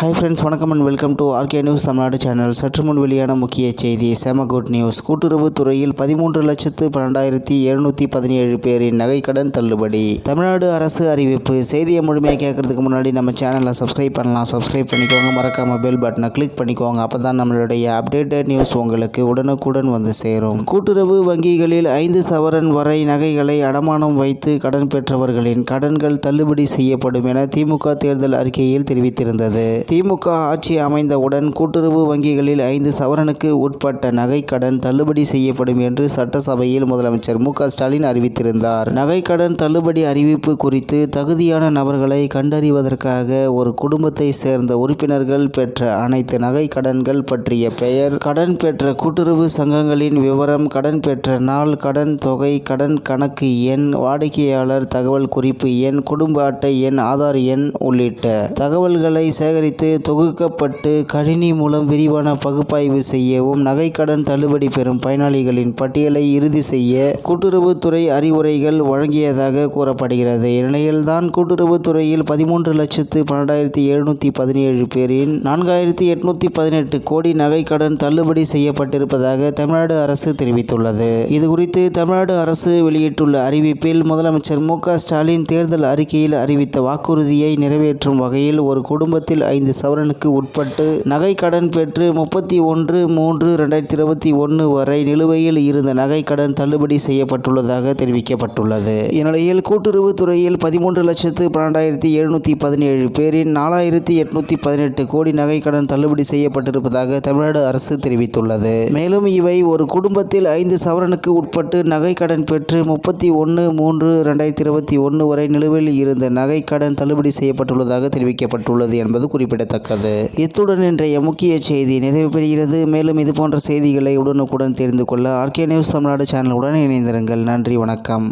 Hi friends, வணக்கம் and welcome to RK news Tamil Nadu channel. சற்று முன் வெளியான முக்கிய செய்தி. செம குட் நியூஸ். கூட்டுறவுத் துறையில் 13,12,717 பேரின் நகைக்கடன் தள்ளுபடி. தமிழ்நாடு அரசு அறிவிப்பு. செய்தியை முழுமையாக கேட்கறதுக்கு முன்னாடி நம்ம சேனலை சப்ஸ்கிரைப் பண்ணலாம். சப்ஸ்கிரைப் பண்ணிக்கோங்க. மறக்காம பெல் பட்டனை கிளிக் பண்ணிக்கோங்க. அப்போ தான் நம்மளுடைய அப்டேட்டட் நியூஸ் உங்களுக்கு உடனுக்குடன் வந்து சேரும். கூட்டுறவு வங்கிகளில் 5 சவரன் வரை நகைகளை அடமானம் வைத்து கடன் பெற்றவர்களின் கடன்கள் தள்ளுபடி செய்யப்படும் என திமுக தேர்தல் அறிக்கையில் தெரிவித்திருந்தது. திமுக ஆட்சி அமைந்தவுடன் கூட்டுறவு வங்கிகளில் 5 சவரனுக்கு உட்பட்ட நகைக்கடன் தள்ளுபடி செய்யப்படும் என்று சட்டசபையில் முதலமைச்சர் மு.க.ஸ்டாலின் அறிவித்திருந்தார். நகைக்கடன் தள்ளுபடி அறிவிப்பு குறித்து தகுதியான நபர்களை கண்டறிவதற்காக ஒரு குடும்பத்தை சேர்ந்த உறுப்பினர்கள் பெற்ற அனைத்து நகைக்கடன்கள் பற்றிய பெயர், கடன் பெற்ற கூட்டுறவு சங்கங்களின் விவரம், கடன் பெற்ற நாள், கடன் தொகை, கடன் கணக்கு எண், வாடிக்கையாளர் தகவல் குறிப்பு எண், குடும்ப அட்டை எண், ஆதார் எண் உள்ளிட்ட தகவல்களை சேகரித்து தொகுக்கப்பட்டு கணினி மூலம் விரிவான பகுப்பாய்வு செய்யவும், நகைக்கடன் தள்ளுபடி பெறும் பயனாளிகளின் பட்டியலை இறுதி செய்ய கூட்டுறவுத்துறை அறிவுரைகள் வழங்கியதாக கூறப்படுகிறது. இந்நிலையில்தான் கூட்டுறவுத்துறையில் 13,12,717 பேரின் 4,818 கோடி நகைக்கடன் தள்ளுபடி செய்யப்பட்டிருப்பதாக தமிழ்நாடு அரசு தெரிவித்துள்ளது. இதுகுறித்து தமிழ்நாடு அரசு வெளியிட்டுள்ள அறிவிப்பில், முதலமைச்சர் மு.க.ஸ்டாலின் தேர்தல் அறிக்கையில் அறிவித்த வாக்குறுதியை நிறைவேற்றும் வகையில் ஒரு குடும்பத்தில் 5 சவரனுக்கு உட்பட்டு நகைக்கடன் பெற்று 31/3/2021 வரை நிலுவையில் இருந்த நகைக்கடன் தள்ளுபடி செய்யப்பட்டுள்ளதாக தெரிவிக்கப்பட்டுள்ளது. இந்நிலையில் கூட்டுறவு துறையில் 13,12,717 பேரின் 4,818 கோடி நகைக்கடன் தள்ளுபடி செய்யப்பட்டிருப்பதாக தமிழ்நாடு அரசு தெரிவித்துள்ளது. மேலும் இவை ஒரு குடும்பத்தில் 5 சவரனுக்கு உட்பட்டு நகைக்கடன் பெற்று 31/3/2021 வரை நிலுவையில் இருந்த நகைக்கடன் தள்ளுபடி செய்யப்பட்டுள்ளதாக தெரிவிக்கப்பட்டுள்ளது என்பது குறிப்பிடத்தக்கது. இத்துடன் இன்றைய முக்கிய செய்தி நிறைவு பெறுகிறது. மேலும் இதுபோன்ற செய்திகளை உடனுக்குடன் தெரிந்து கொள்ள ஆர்கே நியூஸ் தமிழ்நாடு சேனலுடன் இணைந்திருங்கள். நன்றி, வணக்கம்.